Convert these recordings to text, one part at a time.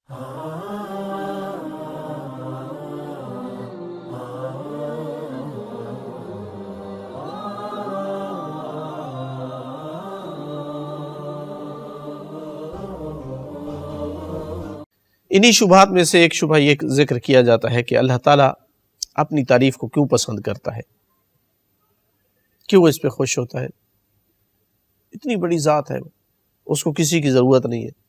انہی شبہات میں سے ایک شبہ یہ ذکر کیا جاتا ہے کہ اللہ تعالیٰ اپنی تعریف کو کیوں پسند کرتا ہے، کیوں اس پہ خوش ہوتا ہے؟ اتنی بڑی ذات ہے، اس کو کسی کی ضرورت نہیں ہے۔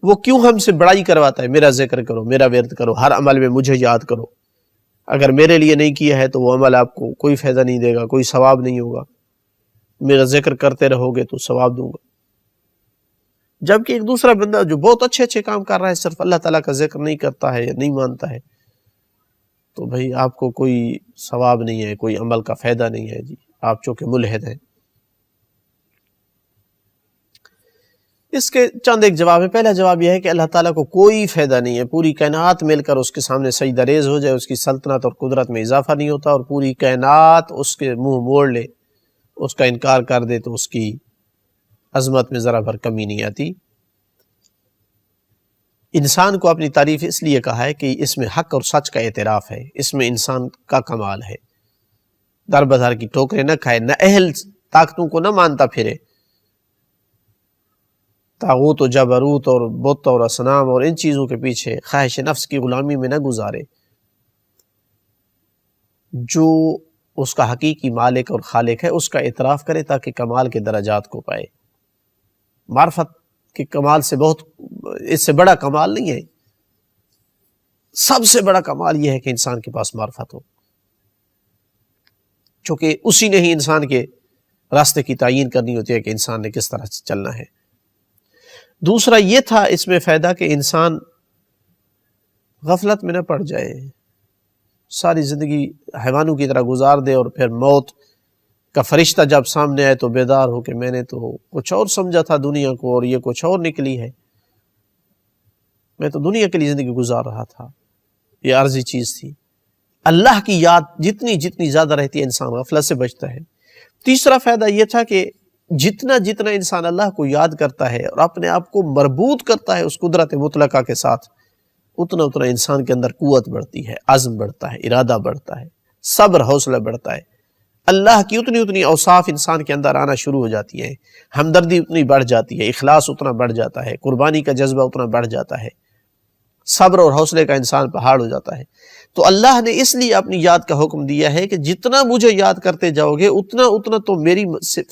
وہ کیوں ہم سے بڑائی کرواتا ہے؟ میرا ذکر کرو، میرا ورد کرو، ہر عمل میں مجھے یاد کرو۔ اگر میرے لیے نہیں کیا ہے تو وہ عمل آپ کو کوئی فائدہ نہیں دے گا، کوئی ثواب نہیں ہوگا۔ میرا ذکر کرتے رہو گے تو ثواب دوں گا۔ جبکہ ایک دوسرا بندہ جو بہت اچھے اچھے کام کر رہا ہے، صرف اللہ تعالیٰ کا ذکر نہیں کرتا ہے یا نہیں مانتا ہے، تو بھائی آپ کو کوئی ثواب نہیں ہے، کوئی عمل کا فائدہ نہیں ہے جی، آپ چونکہ ملحد ہیں۔ اس کے چند ایک جواب ہے۔ پہلا جواب یہ ہے کہ اللہ تعالیٰ کو کوئی فائدہ نہیں ہے، پوری کائنات مل کر اس کے سامنے سجدہ ریز ہو جائے، اس کی سلطنت اور قدرت میں اضافہ نہیں ہوتا، اور پوری کائنات اس کے منہ موڑ لے، اس کا انکار کر دے، تو اس کی عظمت میں ذرا بھر کمی نہیں آتی۔ انسان کو اپنی تعریف اس لیے کہا ہے کہ اس میں حق اور سچ کا اعتراف ہے، اس میں انسان کا کمال ہے۔ در بدر کی ٹوکرے نہ کھائے، نہ اہل طاقتوں کو نہ مانتا پھرے، طاغوت و جبروت اور بت اور اصنام اور ان چیزوں کے پیچھے خواہش نفس کی غلامی میں نہ گزارے۔ جو اس کا حقیقی مالک اور خالق ہے اس کا اعتراف کرے تاکہ کمال کے درجات کو پائے۔ معرفت کے کمال سے بہت، اس سے بڑا کمال نہیں ہے۔ سب سے بڑا کمال یہ ہے کہ انسان کے پاس معرفت ہو، چونکہ اسی نے ہی انسان کے راستے کی تعیین کرنی ہوتی ہے کہ انسان نے کس طرح چلنا ہے۔ دوسرا یہ تھا اس میں فائدہ کہ انسان غفلت میں نہ پڑ جائے، ساری زندگی حیوانوں کی طرح گزار دے، اور پھر موت کا فرشتہ جب سامنے آئے تو بیدار ہو کہ میں نے تو کچھ اور سمجھا تھا دنیا کو، اور یہ کچھ اور نکلی ہے، میں تو دنیا کے لیے زندگی گزار رہا تھا، یہ عارضی چیز تھی۔ اللہ کی یاد جتنی جتنی زیادہ رہتی ہے انسان غفلت سے بچتا ہے۔ تیسرا فائدہ یہ تھا کہ جتنا جتنا انسان اللہ کو یاد کرتا ہے اور اپنے آپ کو مربوط کرتا ہے اس قدرت مطلقہ کے ساتھ، اتنا اتنا انسان کے اندر قوت بڑھتی ہے، عزم بڑھتا ہے، ارادہ بڑھتا ہے، صبر حوصلہ بڑھتا ہے، اللہ کی اتنی اتنی اوصاف انسان کے اندر آنا شروع ہو جاتی ہیں، ہمدردی اتنی بڑھ جاتی ہے، اخلاص اتنا بڑھ جاتا ہے، قربانی کا جذبہ اتنا بڑھ جاتا ہے، صبر اور حوصلے کا انسان پہاڑ ہو جاتا ہے۔ تو اللہ نے اس لیے اپنی یاد کا حکم دیا ہے کہ جتنا مجھے یاد کرتے جاؤ گے اتنا اتنا تو میری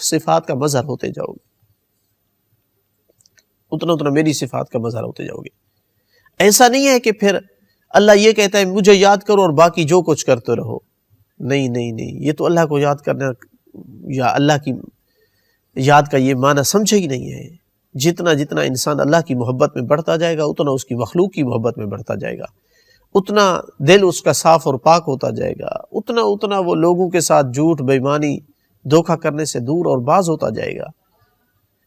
صفات کا مظہر ہوتے جاؤ گے، اتنا اتنا میری صفات کا مظہر ہوتے جاؤ گے۔ ایسا نہیں ہے کہ پھر اللہ یہ کہتا ہے مجھے یاد کرو اور باقی جو کچھ کرتے رہو، نہیں نہیں نہیں، یہ تو اللہ کو یاد کرنا یا اللہ کی یاد کا یہ معنی سمجھے ہی نہیں ہے۔ جتنا جتنا انسان اللہ کی محبت میں بڑھتا جائے گا اتنا اس کی مخلوق کی محبت میں بڑھتا جائے گا، اتنا دل اس کا صاف اور پاک ہوتا جائے گا، اتنا اتنا وہ لوگوں کے ساتھ جھوٹ، بے ایمانی، دھوکہ کرنے سے دور اور باز ہوتا جائے گا۔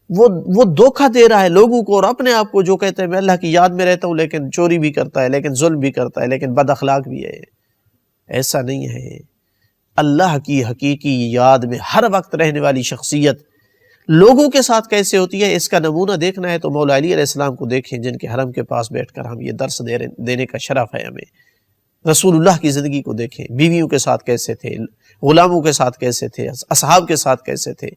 وہ دھوکہ دے رہا ہے لوگوں کو اور اپنے آپ کو، جو کہتے ہیں میں اللہ کی یاد میں رہتا ہوں لیکن چوری بھی کرتا ہے، لیکن ظلم بھی کرتا ہے، لیکن بد اخلاق بھی ہے۔ ایسا نہیں ہے۔ اللہ کی حقیقی یاد میں ہر وقت رہنے والی شخصیت لوگوں کے ساتھ کیسے ہوتی ہے، اس کا نمونہ دیکھنا ہے تو مولا علی علیہ السلام کو دیکھیں، جن کے حرم کے پاس بیٹھ کر ہم یہ درس دینے کا شرف ہے ہمیں۔ رسول اللہ کی زندگی کو دیکھیں، بیویوں کے ساتھ کیسے تھے، غلاموں کے ساتھ کیسے تھے، اصحاب کے ساتھ کیسے تھے۔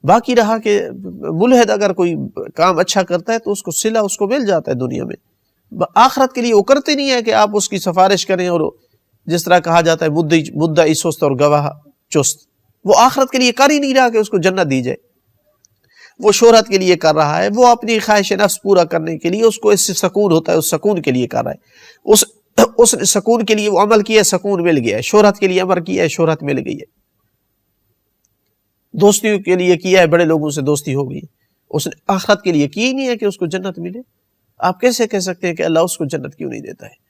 باقی رہا کہ ملحد اگر کوئی کام اچھا کرتا ہے تو اس کو صلہ اس کو مل جاتا ہے دنیا میں، آخرت کے لیے وہ کرتے نہیں ہے کہ آپ اس کی سفارش کریں، اور جس طرح کہا جاتا ہے مدعی سست اور گواہ چست، وہ آخرت کے لیے کر ہی نہیں رہا کہ اس کو جنت دی جائے، وہ شہرت کے لیے کر رہا ہے، وہ اپنی خواہش نفس پورا کرنے کے لیے، اس کو اس سے سکون ہوتا ہے، اس سکون کے لیے کر رہا ہے، اس نے سکون کے لیے وہ عمل کیا ہے، سکون مل گیا ہے، شہرت کے لیے عمل کیا ہے، شہرت مل گئی ہے، دوستیوں کے لیے کیا ہے، بڑے لوگوں سے دوستی ہو گئی، اس نے آخرت کے لیے کی ہی نہیں ہے کہ اس کو جنت ملے۔ آپ کیسے کہہ سکتے ہیں کہ اللہ اس کو جنت کیوں نہیں دیتا ہے؟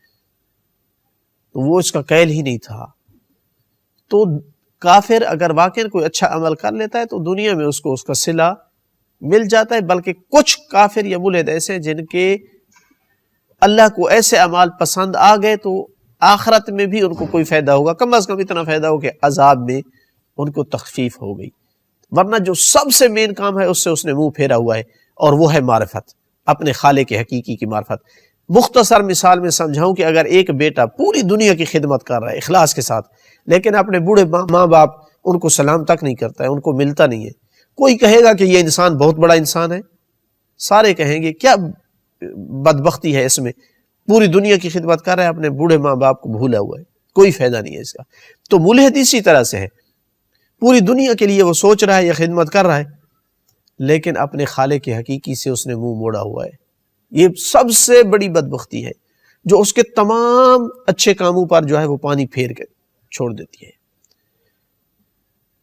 تو وہ اس کا قیل ہی نہیں تھا۔ تو کافر اگر واقعی کوئی اچھا عمل کر لیتا ہے تو دنیا میں اس کو اس کا صلہ مل جاتا ہے، بلکہ کچھ کافر یا ملحد ایسے جن کے اللہ کو ایسے اعمال پسند آ گئے تو آخرت میں بھی ان کو کوئی فائدہ ہوگا، کم از کم اتنا فائدہ ہو کہ عذاب میں ان کو تخفیف ہو گئی، ورنہ جو سب سے مین کام ہے اس سے اس نے منہ پھیرا ہوا ہے، اور وہ ہے معرفت۔ اپنے خالق حقیقی کی معرفت۔ مختصر مثال میں سمجھاؤں کہ اگر ایک بیٹا پوری دنیا کی خدمت کر رہا ہے اخلاص کے ساتھ، لیکن اپنے بوڑھے ماں باپ ان کو سلام تک نہیں کرتا ہے، ان کو ملتا نہیں ہے، کوئی کہے گا کہ یہ انسان بہت بڑا انسان ہے؟ سارے کہیں گے کیا بدبختی ہے اس میں، پوری دنیا کی خدمت کر رہا ہے، اپنے بوڑھے ماں باپ کو بھولا ہوا ہے، کوئی فائدہ نہیں ہے اس کا۔ تو ملحد اسی طرح سے ہے، پوری دنیا کے لیے وہ سوچ رہا ہے یا خدمت کر رہا ہے، لیکن اپنے خالق حقیقی سے اس نے منہ موڑا ہوا ہے۔ یہ سب سے بڑی بدبختی ہے جو اس کے تمام اچھے کاموں پر جو ہے وہ پانی پھیر کے چھوڑ دیتی ہے۔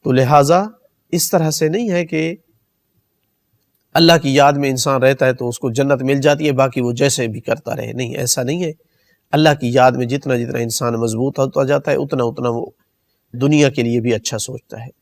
تو لہٰذا اس طرح سے نہیں ہے کہ اللہ کی یاد میں انسان رہتا ہے تو اس کو جنت مل جاتی ہے، باقی وہ جیسے بھی کرتا رہے، نہیں، ایسا نہیں ہے۔ اللہ کی یاد میں جتنا جتنا انسان مضبوط ہوتا جاتا ہے اتنا اتنا وہ دنیا کے لیے بھی اچھا سوچتا ہے۔